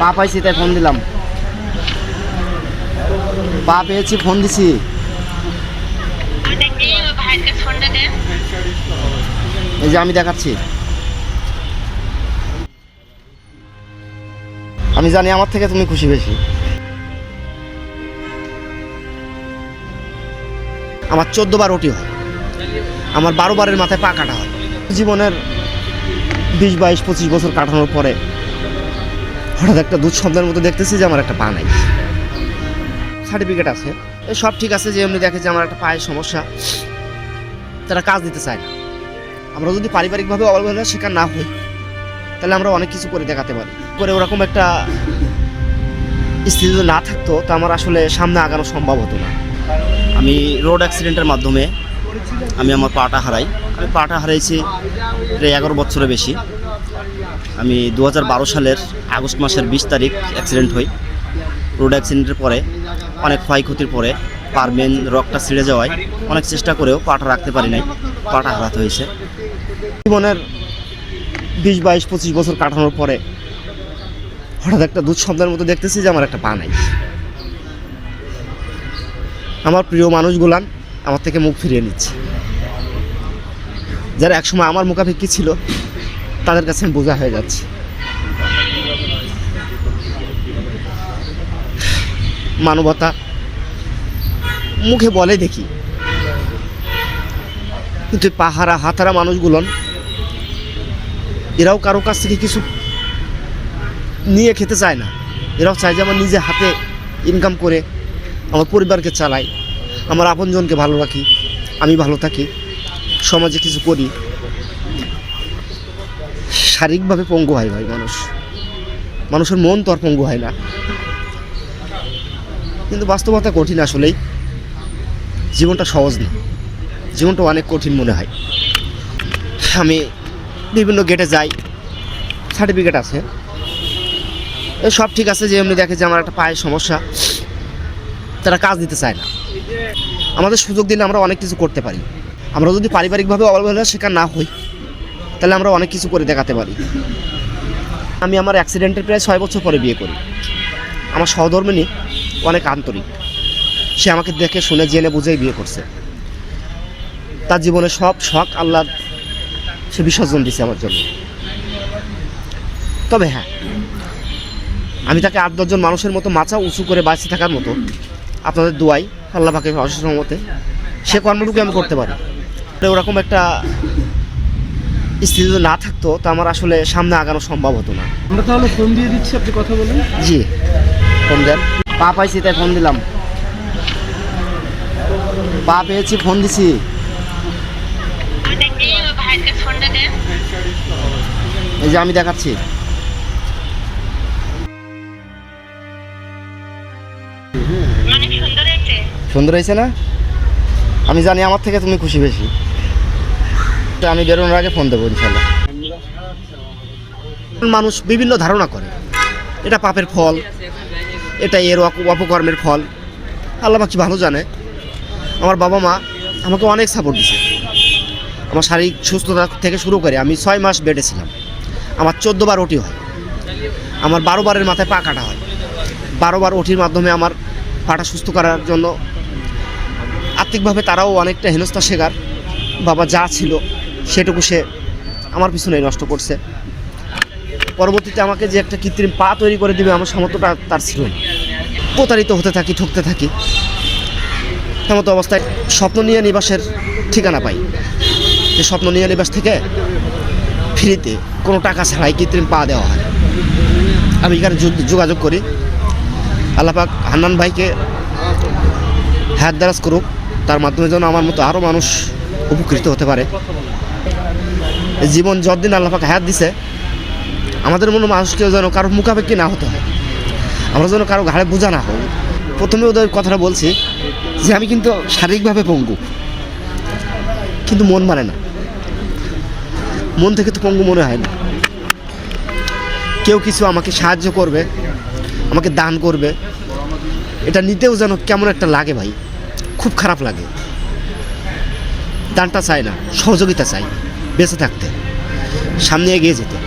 পা পাইছি তাই ফোন দিলাম। পা পেয়েছি, ফোন দিছি। এই যে আমি দেখাচ্ছি। আমি জানি আমার থেকে তুমি খুশি বেশি। আমার 14 বার ওটি হয়, আমার 12 বারের মাথায় পা কাটা হয়। জীবনের 20, 22, 25 বছর কাটানোর পরে হঠাৎ একটা দুঃস্বপ্নের মতো দেখতেছি যে আমার একটা পা নাই। সার্টিফিকেট আছে, সব ঠিক আছে, যে এমনি দেখে যে আমার একটা পায়ের সমস্যা, তারা কাজ দিতে চায় না। আমরা যদি পারিবারিকভাবে অবহেলার শিকার না হই, তাহলে আমরা অনেক কিছু করে দেখাতে পারি। করে ওরকম একটা স্থিতি যদি না থাকতো, তা আমার আসলে সামনে আগানো সম্ভব হতো না। আমি রোড অ্যাক্সিডেন্টের মাধ্যমে আমি আমার পাটা হারাই। আমি পাটা হারাইছি প্রায় 11 বছরের বেশি। আমি 2012 সালের আগস্ট মাসের 20 তারিখ অ্যাক্সিডেন্ট হই। রোড অ্যাক্সিডেন্টের পরে অনেক ক্ষয়ক্ষতির পরে পার মেন রকটা ছিঁড়ে যাওয়ায় অনেক চেষ্টা করেও পাটা রাখতে পারি নাই, পাটা হারাতে হয়েছে। জীবনের 20, 22, 25 বছর কাটানোর পরে হঠাৎ একটা দুঃস্বপ্নের মতো দেখতেছি যে আমার একটা পা নাই। আমার প্রিয় মানুষগুলান আমার থেকে মুখ ফিরিয়ে নিচ্ছে। যারা একসময় আমার মুখাপেক্ষী ছিল, তাদের কাছে আমি বোঝা হয়ে যাচ্ছে। মানবতা মুখে বলে দেখি, কিন্তু পাহারা হাতারা মানুষগুলোন এরাও কারো কাছ থেকে কিছু নিয়ে খেতে চায় না। এরাও চায় যে আমার নিজে হাতে ইনকাম করে আমার পরিবারকে চালাই, আমার আপনজনকে ভালো রাখি, আমি ভালো থাকি, সমাজে কিছু করি। শারীরিকভাবে পঙ্গু হয় ভাই মানুষের মন তো আর পঙ্গু হয় না। কিন্তু বাস্তবতা কঠিন। আসলেই জীবনটা সহজ না, জীবনটা অনেক কঠিন মনে হয়। আমি বিভিন্ন গেটে যাই, সার্টিফিকেট আছে, সব ঠিক আছে, যে এমনি দেখে যে আমার একটা পায়ের সমস্যা, তারা কাজ দিতে চায় না। আমাদের সুযোগ দিলে আমরা অনেক কিছু করতে পারি। আমরা যদি পারিবারিকভাবে অবহেলার শিকার না হই, তাহলে আমরা অনেক কিছু করে দেখাতে পারি। আমি আমার অ্যাক্সিডেন্টের প্রায় 6 বছর পরে বিয়ে করি। আমার সহধর্মিণী অনেক আন্তরিক, সে আমাকে দেখে শুনে জেনে বুঝেই বিয়ে করছে। তার জীবনে সব শখ আল্লাহ সে বিসর্জন দিছে আমার জন্য। তবে হ্যাঁ, আমি তাকে 8-10 জন মানুষের মতো মাথা উঁচু করে বাঁচিয়ে থাকার মতো আপনাদের দোয়াই আল্লাহ পাকের অশেষ রহমতে সে কর্মটুকু আমি করতে পারি। ওরকম একটা স্থিতি না থাকতো, তা আমার আসলে সামনে আগানো সম্ভব হতো না। আমরা তাহলে ফোন দিয়ে দিচ্ছি, আপনি কথা বলেন। জি, ফোন দেন। পা পাইছি তাই ফোন দিলাম। পা পেয়েছি, ফোন দিছি। এই যে আমি দেখাচ্ছি। সুন্দর হয়েছে না? আমি জানি আমার থেকে তুমি খুশি বেশি। আমি বেরোনোর আগে ফোন দেবো ইনশাল্লাহ। মানুষ বিভিন্ন ধারণা করে এটা পাপের ফল, এটা এর অপকর্মের ফল। আল্লাহ পাক ভালো জানে। আমার বাবা মা আমাকে অনেক সাপোর্ট দিয়েছে। আমার শারীরিক সুস্থতা থেকে শুরু করে আমি 6 মাস বেডে ছিলাম। আমার 14 বার ওটি হয়, আমার 12 বারের মাথায় পা কাটা হয়। 12 বার ওটির মাধ্যমে আমার পাটা সুস্থ করার জন্য আর্থিকভাবে তারাও অনেকটা হেনস্থা শিকার। বাবা যা ছিল সেটুকু সে আমার পিছনেই নষ্ট করছে। পরবর্তীতে আমাকে যে একটা কৃত্রিম পা তৈরি করে দেবে, আমার সামর্থ্যটা তার ছিল না। প্রতারিত হতে থাকি, ঠকতে থাকি। এমতো অবস্থায় স্বপ্ন নিয়ে নিবাসের ঠিকানা পাই। যে স্বপ্ন নিয়ে নিবাস থেকে ফ্রিতে কোনো টাকা ছাড়াই কৃত্রিম পা দেওয়া হয়। আমি এখানে যোগাযোগ করি। আল্লাহ পাক হান্নান ভাইকে হায়াত দারাজ করুক, তার মাধ্যমে যেন আমার মতো আরও মানুষ উপকৃত হতে পারে। জীবন যতদিন আল্লাহ পাক হায়াত দিছে, আমাদের মনে মানুষকেও যেন কারোর মুখাপেক্ষি না হতে হয়, আমরা যেন কারো ঘাড়ে বোঝা না হই। প্রথমে ওদের কথাটা বলছি যে আমি কিন্তু শারীরিকভাবে পঙ্গু, কিন্তু মন মানে না। মন থেকে তো পঙ্গু মনে হয় না। কেউ কিছু আমাকে সাহায্য করবে, আমাকে দান করবে, এটা নিতেও যেন কেমন একটা লাগে ভাই, খুব খারাপ লাগে। দানটা চাই না, সহযোগিতা চাই বেঁচে থাকতে, সামনে এগিয়ে যেতে।